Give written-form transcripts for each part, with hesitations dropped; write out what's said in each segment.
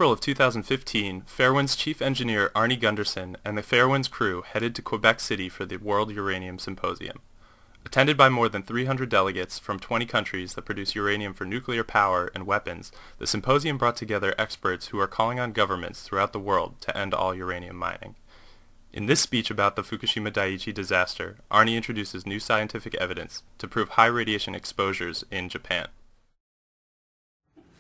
April of 2015, Fairwind's chief engineer Arnie Gunderson and the Fairwind's crew headed to Quebec City for the World Uranium Symposium. Attended by more than 300 delegates from 20 countries that produce uranium for nuclear power and weapons, the symposium brought together experts who are calling on governments throughout the world to end all uranium mining. In this speech about the Fukushima Daiichi disaster, Arnie introduces new scientific evidence to prove high radiation exposures in Japan.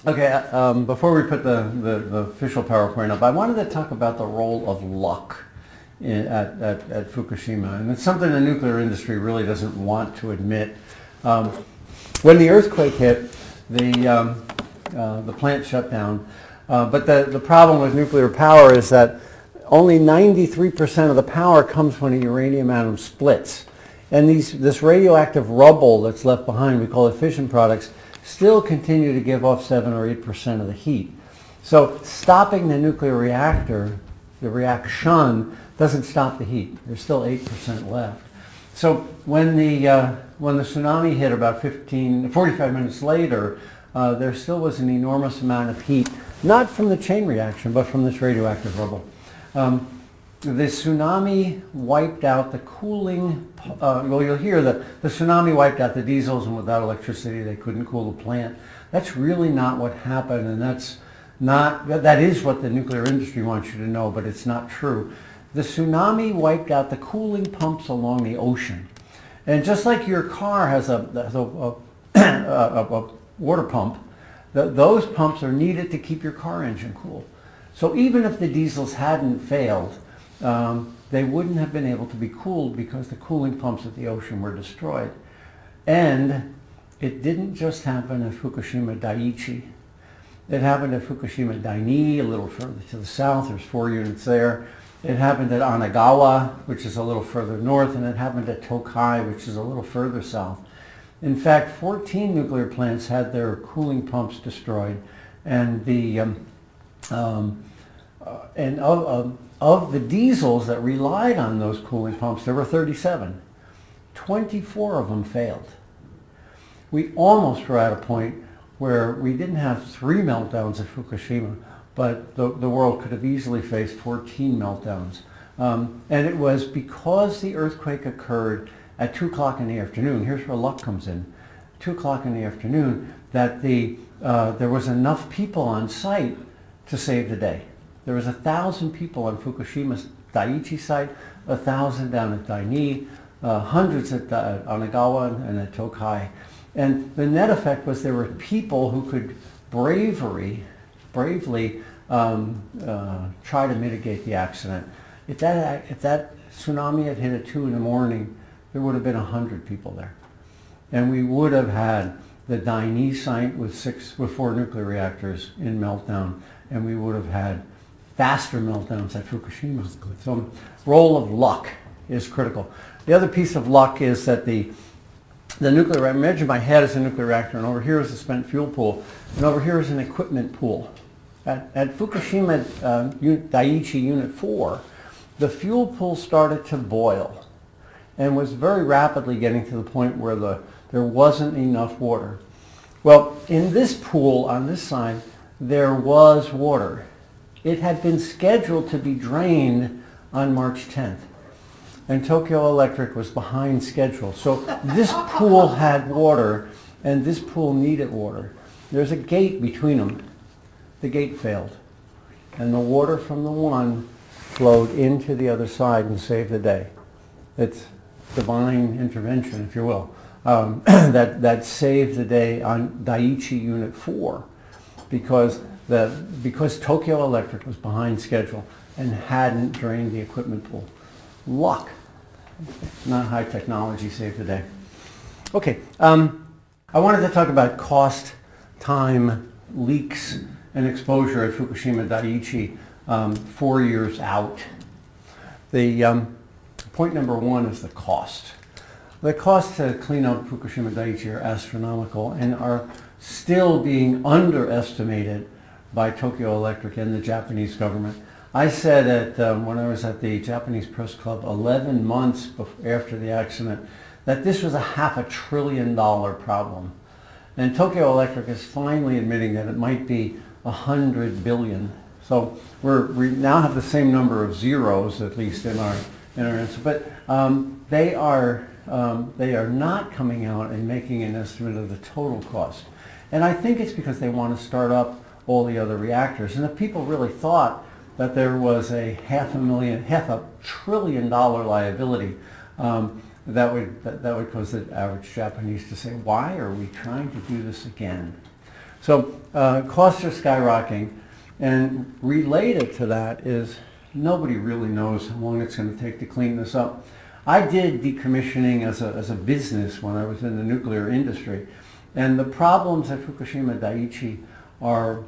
Okay, before we put the official PowerPoint up, I wanted to talk about the role of luck at Fukushima, and it's something the nuclear industry really doesn't want to admit. When the earthquake hit, the plant shut down, but the problem with nuclear power is that only 93% of the power comes when a uranium atom splits, and this radioactive rubble that's left behind, we call it fission products, still continue to give off 7 or 8% of the heat. So stopping the nuclear reactor, the reaction, doesn't stop the heat. There's still 8% left. So when the tsunami hit about 45 minutes later, there still was an enormous amount of heat, not from the chain reaction, but from this radioactive rubble. The tsunami wiped out the cooling, well, you'll hear that the tsunami wiped out the diesels, and without electricity they couldn't cool the plant. That's really not what happened, and that is what the nuclear industry wants you to know, but it's not true. The tsunami wiped out the cooling pumps along the ocean. And just like your car has a water pump, those pumps are needed to keep your car engine cool. So even if the diesels hadn't failed, they wouldn't have been able to be cooled because the cooling pumps at the ocean were destroyed. And it didn't just happen at Fukushima Daiichi. It happened at Fukushima Daini, a little further to the south. There's 4 units there. It happened at Onagawa, which is a little further north, and it happened at Tokai, which is a little further south. In fact, 14 nuclear plants had their cooling pumps destroyed, and of the diesels that relied on those cooling pumps, there were 37. 24 of them failed. We almost were at a point where we didn't have 3 meltdowns at Fukushima, but the world could have easily faced 14 meltdowns. And it was because the earthquake occurred at 2 o'clock in the afternoon, here's where luck comes in, 2 o'clock in the afternoon, that there was enough people on site to save the day. There was 1,000 people on Fukushima's Daiichi site, 1,000 down at Daini, hundreds at Onagawa and at Tokai. And the net effect was there were people who could bravely try to mitigate the accident. If that tsunami had hit at 2 in the morning, there would have been 100 people there. And we would have had the Daini site with 4 nuclear reactors in meltdown, and we would have had faster meltdowns at Fukushima. So role of luck is critical. The other piece of luck is that the nuclear, imagine my head is a nuclear reactor, and over here is a spent fuel pool, and over here is an equipment pool. At Fukushima Daiichi Unit 4, the fuel pool started to boil and was very rapidly getting to the point where there wasn't enough water. Well, in this pool on this side, there was water. It had been scheduled to be drained on March 10th, and Tokyo Electric was behind schedule. So this pool had water, and this pool needed water. There's a gate between them. The gate failed, and the water from the one flowed into the other side and saved the day. It's divine intervention, if you will, that saved the day on Daiichi Unit 4 because Tokyo Electric was behind schedule and hadn't drained the equipment pool. Luck, not high technology, saved the day. Okay, I wanted to talk about cost, time, leaks, and exposure at Fukushima Daiichi 4 years out. The point number 1 is the cost. The costs to clean up Fukushima Daiichi are astronomical and are still being underestimated by Tokyo Electric and the Japanese government. I said when I was at the Japanese Press Club 11 months after the accident that this was a $500 billion problem. And Tokyo Electric is finally admitting that it might be 100 billion. So we now have the same number of zeros, at least in our answer, but they are not coming out and making an estimate of the total cost. And I think it's because they want to start up all the other reactors. And if people really thought that there was a $500 billion liability, that would cause the average Japanese to say, why are we trying to do this again? So costs are skyrocketing, and related to that is nobody really knows how long it's going to take to clean this up. I did decommissioning as a business when I was in the nuclear industry, and the problems at Fukushima Daiichi are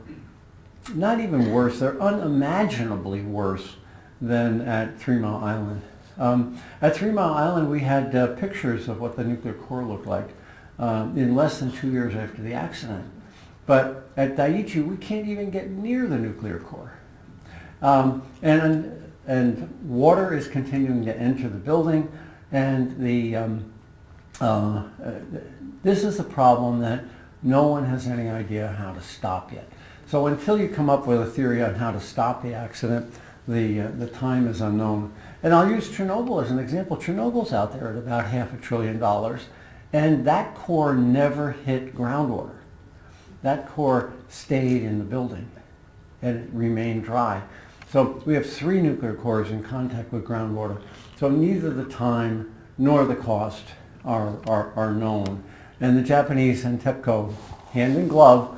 not even worse, they're unimaginably worse than at 3 Mile Island. At 3 Mile Island we had pictures of what the nuclear core looked like in less than 2 years after the accident. But at Daiichi we can't even get near the nuclear core. And water is continuing to enter the building, and this is a problem that no one has any idea how to stop yet. So until you come up with a theory on how to stop the accident, the time is unknown. And I'll use Chernobyl as an example. Chernobyl's out there at about $500 billion, and that core never hit groundwater. That core stayed in the building, and it remained dry. So we have 3 nuclear cores in contact with groundwater. So neither the time nor the cost are known. And the Japanese and TEPCO, hand in glove,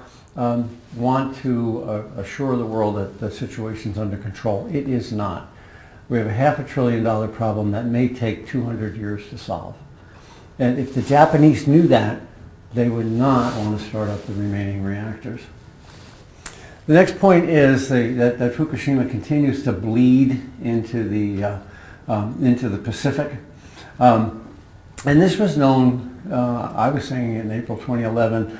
want to assure the world that the situation's under control. It is not. We have a $500 billion problem that may take 200 years to solve. And if the Japanese knew that, they would not want to start up the remaining reactors. The next point is that Fukushima continues to bleed into the Pacific. And this was known, I was saying it in April 2011.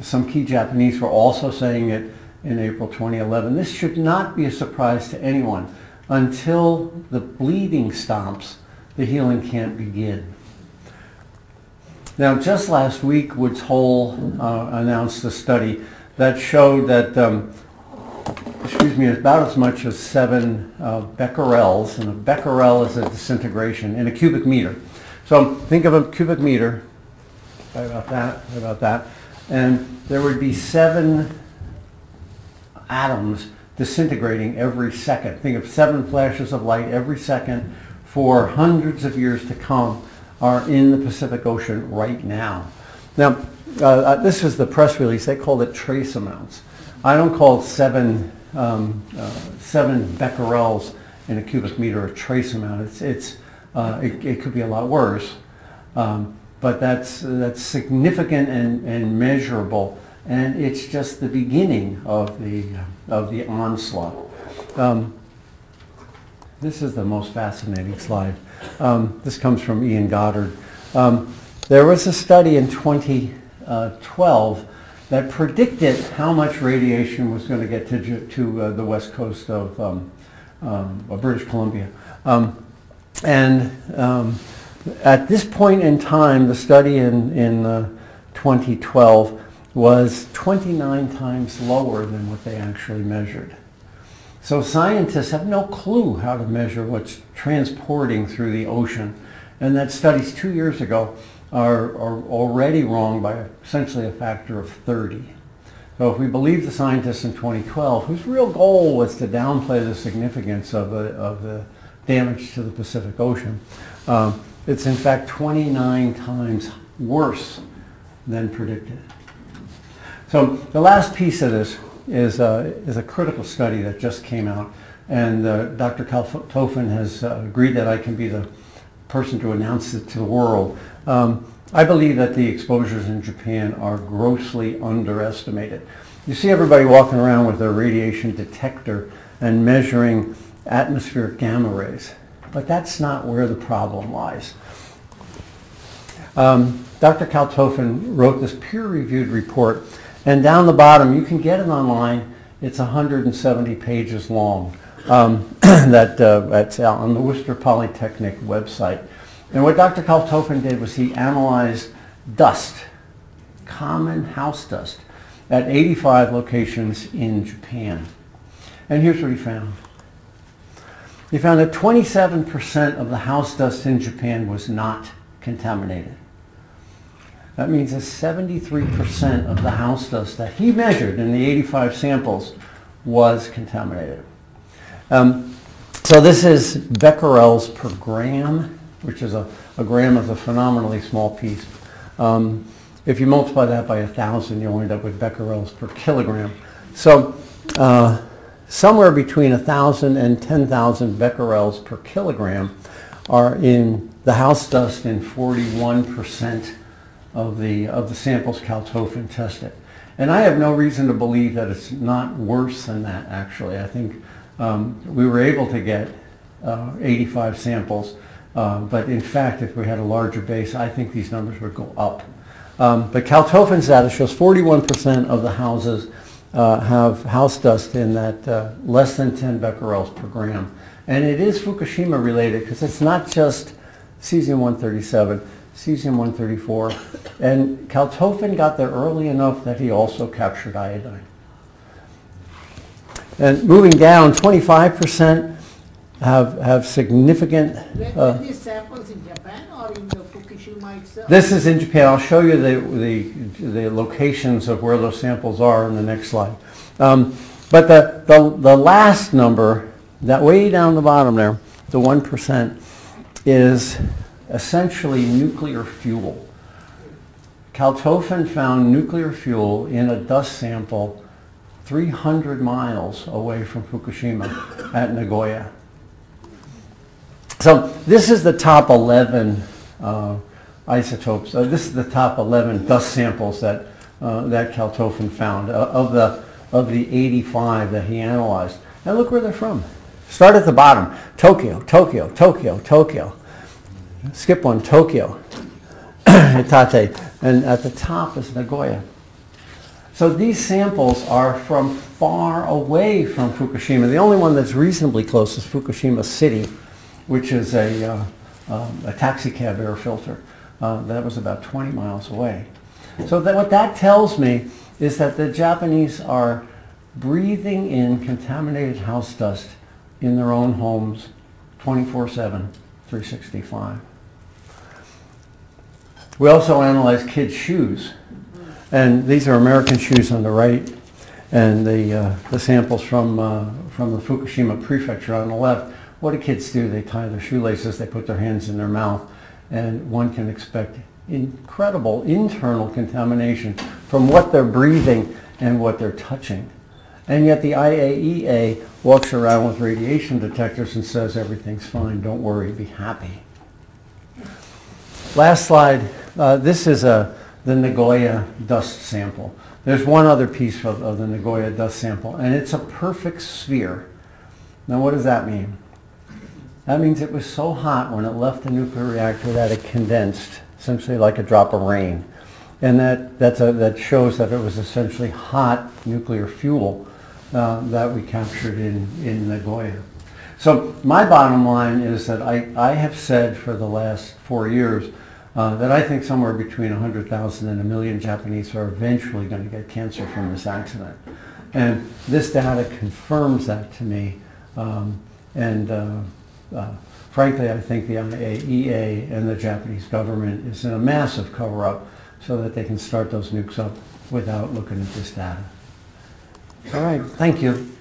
Some key Japanese were also saying it in April 2011. This should not be a surprise to anyone. Until the bleeding stops, the healing can't begin. Now, just last week, Woods Hole announced a study that showed that, about as much as 7 becquerels, and a becquerel is a disintegration in a cubic meter. So think of a cubic meter, right about that, and there would be 7 atoms disintegrating every second. Think of 7 flashes of light every second for hundreds of years to come are in the Pacific Ocean right now. Now, this is the press release. They called it trace amounts. I don't call 7 becquerels in a cubic meter a trace amount. It could be a lot worse, but that's significant and measurable, and it's just the beginning of the onslaught. This is the most fascinating slide. This comes from Ian Goddard. There was a study in 2012 that predicted how much radiation was going to get to the west coast of British Columbia. At this point in time, the study in 2012 was 29 times lower than what they actually measured. So scientists have no clue how to measure what's transporting through the ocean. And that studies 2 years ago are already wrong by essentially a factor of 30. So if we believe the scientists in 2012, whose real goal was to downplay the significance of the damage to the Pacific Ocean, it's in fact 29 times worse than predicted. So the last piece of this is a critical study that just came out, and Dr. Kaltofen has agreed that I can be the person to announce it to the world. I believe that the exposures in Japan are grossly underestimated. You see everybody walking around with their radiation detector and measuring atmospheric gamma rays, but that's not where the problem lies. Dr. Kaltofen wrote this peer-reviewed report, and down the bottom, you can get it online. It's 170 pages long. That's on the Worcester Polytechnic website. And what Dr. Kaltofen did was he analyzed dust, common house dust, at 85 locations in Japan. And here's what he found. He found that 27% of the house dust in Japan was not contaminated. That means that 73% of the house dust that he measured in the 85 samples was contaminated. So this is becquerels per gram, which is a gram is a phenomenally small piece. If you multiply that by 1,000, you'll end up with becquerels per kilogram. So somewhere between 1,000 and 10,000 becquerels per kilogram are in the house dust in 41% of the samples Kaltofen tested. And I have no reason to believe that it's not worse than that, actually. I think we were able to get 85 samples, but in fact, if we had a larger base, I think these numbers would go up. But Kaltofen's data shows 41% of the houses have house dust in that less than 10 becquerels per gram. And it is Fukushima related because it's not just cesium-137, cesium-134, and Kaltofen got there early enough that he also captured iodine. And moving down, 25% have significant... Were these samples in Japan or in the Fukushima itself? This is in Japan. I'll show you the locations of where those samples are in the next slide. But the last number, that way down the bottom there, the 1%, is essentially nuclear fuel. Kaltofen found nuclear fuel in a dust sample 300 miles away from Fukushima at Nagoya. So this is the top 11 isotopes. This is the top 11 dust samples that Kaltofen found of the 85 that he analyzed. And look where they're from. Start at the bottom. Tokyo, Tokyo, Tokyo, Tokyo. Skip one, Tokyo, Hitate, and at the top is Nagoya. So these samples are from far away from Fukushima. The only one that's reasonably close is Fukushima City, which is a taxi cab air filter. That was about 20 miles away. So what that tells me is that the Japanese are breathing in contaminated house dust in their own homes 24/7, 365. We also analyzed kids' shoes, and these are American shoes on the right, and the samples from the Fukushima prefecture on the left. What do kids do? They tie their shoelaces, they put their hands in their mouth, and one can expect incredible internal contamination from what they're breathing and what they're touching. And yet the IAEA walks around with radiation detectors and says everything's fine, don't worry, be happy. Last slide. This is the Nagoya dust sample. There's one other piece of the Nagoya dust sample, and it's a perfect sphere. Now what does that mean? That means it was so hot when it left the nuclear reactor that it condensed, essentially like a drop of rain. And that shows that it was essentially hot nuclear fuel that we captured in Nagoya. So my bottom line is that I have said for the last 4 years that I think somewhere between 100,000 and 1 million Japanese are eventually going to get cancer from this accident. And this data confirms that to me. Frankly, I think the IAEA and the Japanese government is in a massive cover-up so that they can start those nukes up without looking at this data. All right, thank you.